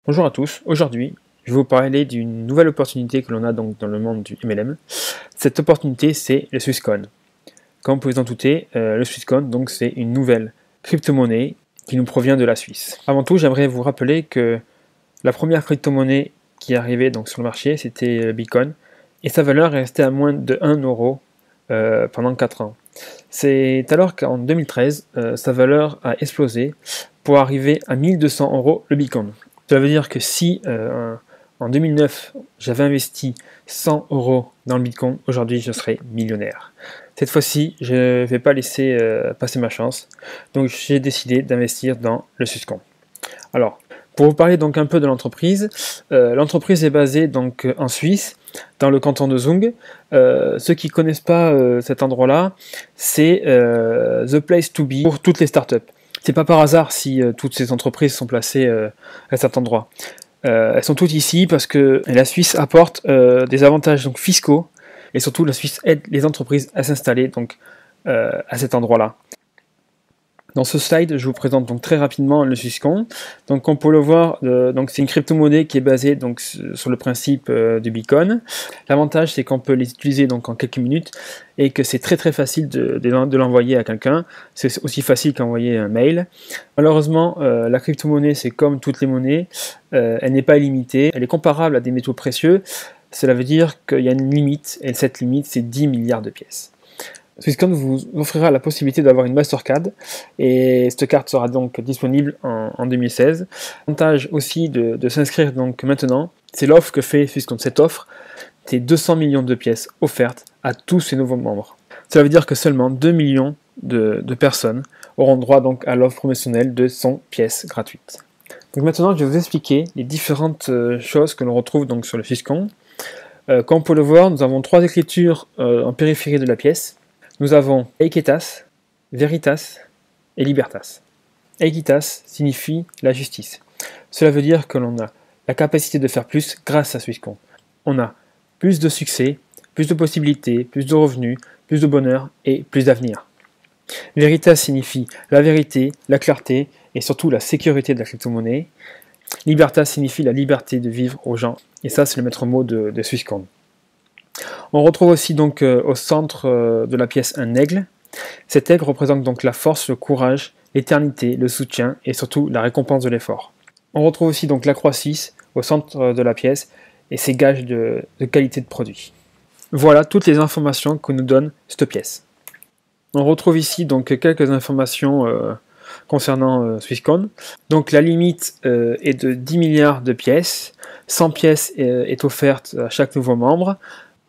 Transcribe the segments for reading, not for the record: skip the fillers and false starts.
Bonjour à tous, aujourd'hui je vais vous parler d'une nouvelle opportunité que l'on a donc dans le monde du MLM. Cette opportunité c'est le Swisscoin. Comme vous pouvez vous en douter, le Swisscoin donc c'est une nouvelle crypto-monnaie qui nous provient de la Suisse. Avant tout, j'aimerais vous rappeler que la première crypto-monnaie qui est arrivée donc sur le marché c'était le Bitcoin et sa valeur est restée à moins de 1 euro pendant 4 ans. C'est alors qu'en 2013 sa valeur a explosé pour arriver à 1200 euros le Bitcoin. Cela veut dire que si en 2009 j'avais investi 100 euros dans le Bitcoin, aujourd'hui je serais millionnaire. Cette fois-ci, je ne vais pas laisser passer ma chance, donc j'ai décidé d'investir dans le Swisscoin. Alors, pour vous parler donc un peu de l'entreprise, l'entreprise est basée donc en Suisse, dans le canton de Zug. Ceux qui ne connaissent pas cet endroit-là, c'est the place to be pour toutes les startups. C'est pas par hasard si toutes ces entreprises sont placées à cet endroit. Elles sont toutes ici parce que la Suisse apporte des avantages donc, fiscaux et surtout la Suisse aide les entreprises à s'installer donc à cet endroit-là. Dans ce slide, je vous présente donc très rapidement le Swisscoin. Donc, on peut le voir, donc c'est une crypto-monnaie qui est basée donc sur le principe du Bitcoin. L'avantage, c'est qu'on peut les utiliser donc en quelques minutes et que c'est très facile de l'envoyer à quelqu'un. C'est aussi facile qu'envoyer un mail. Malheureusement, la crypto-monnaie, c'est comme toutes les monnaies, elle n'est pas illimitée. Elle est comparable à des métaux précieux. Cela veut dire qu'il y a une limite et cette limite, c'est 10 milliards de pièces. Swisscoin vous offrira la possibilité d'avoir une Mastercard et cette carte sera donc disponible en 2016. L'avantage aussi de s'inscrire donc maintenant, c'est l'offre que fait Swisscoin. Cette offre, c'est 200 millions de pièces offertes à tous ses nouveaux membres. Cela veut dire que seulement 2 millions de personnes auront droit donc à l'offre promotionnelle de 100 pièces gratuites. Donc maintenant, je vais vous expliquer les différentes choses que l'on retrouve donc sur le Swisscoin. Comme on peut le voir, nous avons 3 écritures en périphérie de la pièce. Nous avons Equitas, Veritas et Libertas. Equitas signifie la justice. Cela veut dire que l'on a la capacité de faire plus grâce à Swisscoin. On a plus de succès, plus de possibilités, plus de revenus, plus de bonheur et plus d'avenir. Veritas signifie la vérité, la clarté et surtout la sécurité de la crypto-monnaie. Libertas signifie la liberté de vivre aux gens. Et ça, c'est le maître mot de Swisscoin. On retrouve aussi donc au centre de la pièce un aigle. Cet aigle représente donc la force, le courage, l'éternité, le soutien et surtout la récompense de l'effort. On retrouve aussi donc la croix 6 au centre de la pièce et ses gages de qualité de produit. Voilà toutes les informations que nous donne cette pièce. On retrouve ici donc quelques informations concernant Swisscoin. Donc la limite est de 10 milliards de pièces. 100 pièces est offerte à chaque nouveau membre.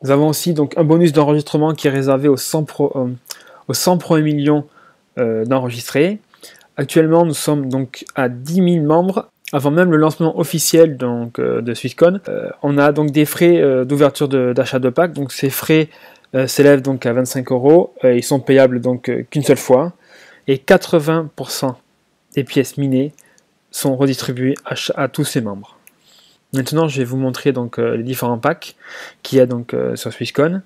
Nous avons aussi donc un bonus d'enregistrement qui est réservé aux 100 premiers millions d'enregistrés. Actuellement, nous sommes donc à 10 000 membres. Avant même le lancement officiel donc, de Swisscoin, on a donc des frais d'ouverture d'achat de pack. Donc ces frais s'élèvent donc à 25 euros. Ils sont payables donc qu'une seule fois. Et 80% des pièces minées sont redistribuées à tous ses membres. Maintenant, je vais vous montrer donc les différents packs qu'il y a donc sur Swisscoin.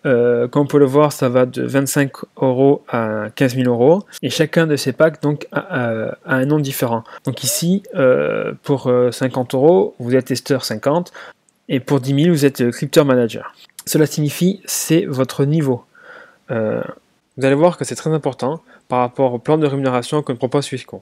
Comme on peut le voir, ça va de 25 euros à 15 000 euros. Et chacun de ces packs donc, a un nom différent. Donc ici, pour 50 euros, vous êtes testeur 50. Et pour 10 000, vous êtes crypto manager. Cela signifie c'est votre niveau. Vous allez voir que c'est très important par rapport au plan de rémunération que propose Swisscoin.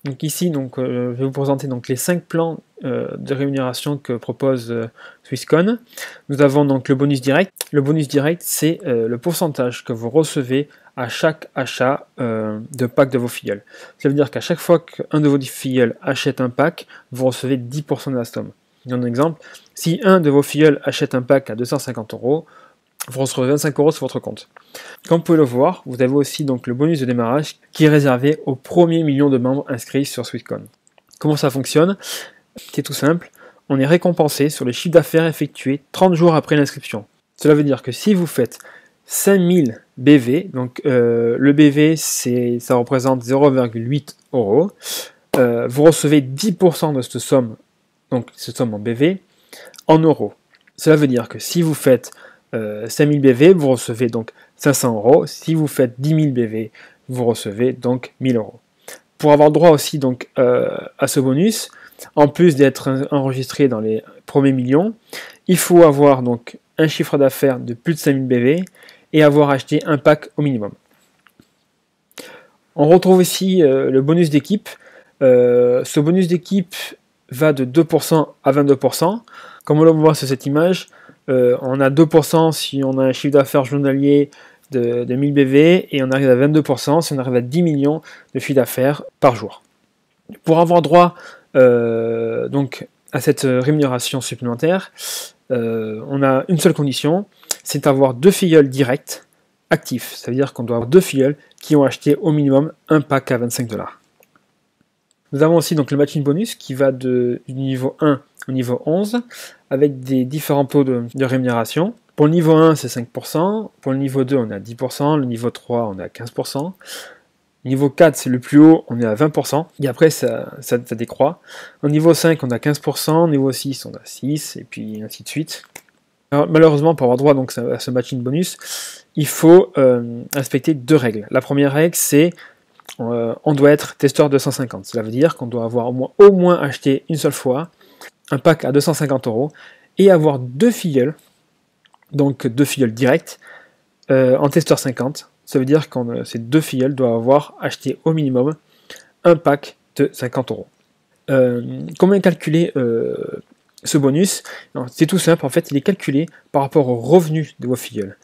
Donc ici, donc, je vais vous présenter donc, les 5 plans de rémunération que propose Swisscoin. Nous avons donc le bonus direct. Le bonus direct, c'est le pourcentage que vous recevez à chaque achat de pack de vos filleuls. Ça veut dire qu'à chaque fois qu'un de vos filleuls achète un pack, vous recevez 10% de la somme. Je donne un exemple. Si un de vos filleuls achète un pack à 250 euros, vous recevez 25 euros sur votre compte. Comme vous pouvez le voir, vous avez aussi donc le bonus de démarrage qui est réservé aux premiers millions de membres inscrits sur Swisscoin. Comment ça fonctionne? C'est tout simple, on est récompensé sur le chiffre d'affaires effectué 30 jours après l'inscription. Cela veut dire que si vous faites 5000 BV, donc le BV ça représente 0,8 euros, vous recevez 10% de cette somme, donc cette somme en BV, en euros. Cela veut dire que si vous faites 5000 BV, vous recevez donc 500 euros. Si vous faites 10 000 BV, vous recevez donc 1000 euros. Pour avoir droit aussi donc, à ce bonus, en plus d'être enregistré dans les premiers millions, il faut avoir donc un chiffre d'affaires de plus de 5000 BV et avoir acheté un pack au minimum. On retrouve ici le bonus d'équipe. Ce bonus d'équipe va de 2% à 22%. Comme on le voit sur cette image, on a 2% si on a un chiffre d'affaires journalier de 1000 BV et on arrive à 22% si on arrive à 10 millions de chiffre d'affaires par jour. Pour avoir droit donc à cette rémunération supplémentaire, on a une seule condition, c'est d'avoir 2 filleuls directs actifs. Ça veut dire qu'on doit avoir 2 filleuls qui ont acheté au minimum un pack à 25$. Nous avons aussi donc le matching bonus qui va du niveau 1 au niveau 11 avec des différents taux de rémunération. Pour le niveau 1, c'est 5%, pour le niveau 2, on est à 10%, le niveau 3, on est à 15%, niveau 4, c'est le plus haut, on est à 20%, et après, ça décroît. Au niveau 5, on a 15%, au niveau 6, on a 6%, et puis ainsi de suite. Alors, malheureusement, pour avoir droit donc, à ce matching bonus, il faut respecter 2 règles. La première règle, c'est on doit être testeur 250. Cela veut dire qu'on doit avoir au moins acheté une seule fois un pack à 250€ et avoir 2 filleuls, donc 2 filleuls directs, en testeur 50. Ça veut dire que ces 2 filleuls doivent avoir acheté au minimum un pack de 50€. Comment calculer ce bonus? C'est tout simple, en fait, il est calculé par rapport au revenu de vos filleuls.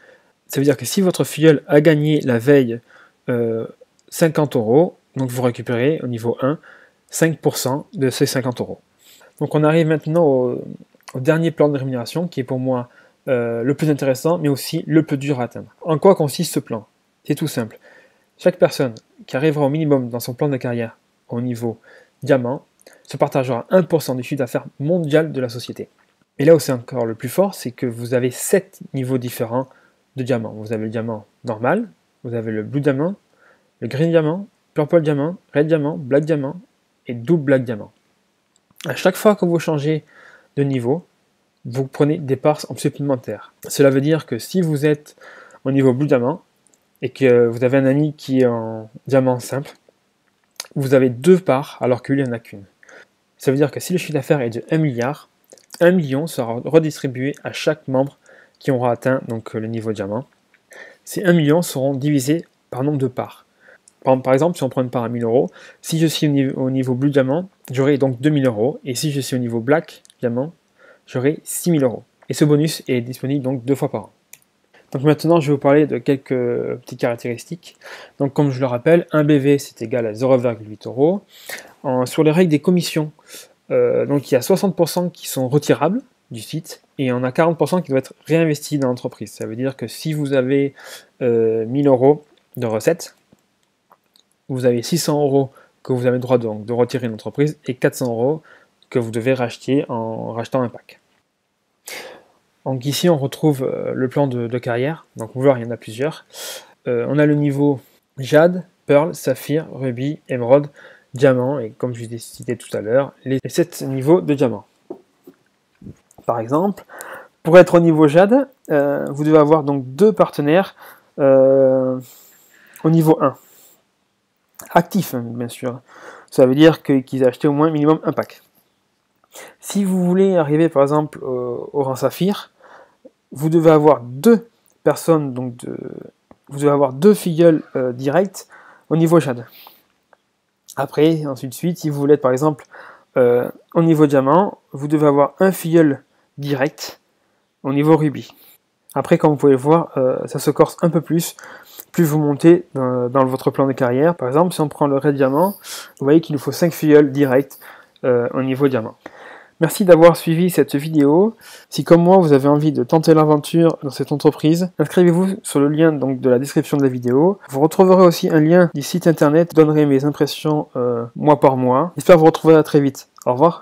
Ça veut dire que si votre filleul a gagné la veille 50€, donc vous récupérez au niveau 1 5% de ces 50€. Donc on arrive maintenant au dernier plan de rémunération qui est pour moi le plus intéressant mais aussi le plus dur à atteindre. En quoi consiste ce plan? C'est tout simple. Chaque personne qui arrivera au minimum dans son plan de carrière au niveau diamant se partagera 1% du chiffre d'affaires mondial de la société. Et là où c'est encore le plus fort, c'est que vous avez 7 niveaux différents de diamant. Vous avez le diamant normal, vous avez le blue diamant, le green diamant, purple diamant, red diamant, black diamant et double black diamant. À chaque fois que vous changez de niveau, vous prenez des parts supplémentaires. Cela veut dire que si vous êtes au niveau blue diamant et que vous avez un ami qui est en diamant simple, vous avez 2 parts alors que lui n'en a qu'une. Ça veut dire que si le chiffre d'affaires est de 1 milliard, 1 million sera redistribué à chaque membre qui aura atteint donc, le niveau diamant. Ces 1 million seront divisés par nombre de parts. Par exemple, si on prend une part à 1000€, si je suis au niveau blue diamant, j'aurai donc 2000€, et si je suis au niveau black diamant, j'aurai 6000€. Et ce bonus est disponible donc 2 fois par an. Donc maintenant, je vais vous parler de quelques petites caractéristiques. Donc comme je le rappelle, un BV c'est égal à 0,8€. Sur les règles des commissions, donc il y a 60% qui sont retirables du site, et on a 40% qui doivent être réinvestis dans l'entreprise. Ça veut dire que si vous avez 1000€ de recettes, vous avez 600€ que vous avez le droit de retirer de l'entreprise et 400€ que vous devez racheter en rachetant un pack. Donc ici on retrouve le plan de carrière, donc vous voyez il y en a plusieurs. On a le niveau Jade, Pearl, Saphir, Ruby, Émeraude, Diamant et comme je vous ai cité tout à l'heure, les 7 niveaux de diamant. Par exemple, pour être au niveau Jade, vous devez avoir donc 2 partenaires au niveau 1. Actifs, bien sûr. Ça veut dire qu'ils aient acheté au moins minimum un pack. Si vous voulez arriver par exemple au rang Saphir, vous devez avoir 2 personnes, donc vous devez avoir 2 filleuls directs au niveau Jade. Après, ensuite de suite, si vous voulez être par exemple au niveau Diamant, vous devez avoir un filleul direct au niveau Ruby. Après, comme vous pouvez le voir, ça se corse un peu plus vous montez dans votre plan de carrière. Par exemple, si on prend le Red Diamant, vous voyez qu'il nous faut 5 filleuls directs au niveau Diamant. Merci d'avoir suivi cette vidéo. Si comme moi vous avez envie de tenter l'aventure dans cette entreprise, inscrivez-vous sur le lien donc, de la description de la vidéo. Vous retrouverez aussi un lien du site internet, je donnerai mes impressions mois par mois. J'espère vous retrouver à très vite. Au revoir.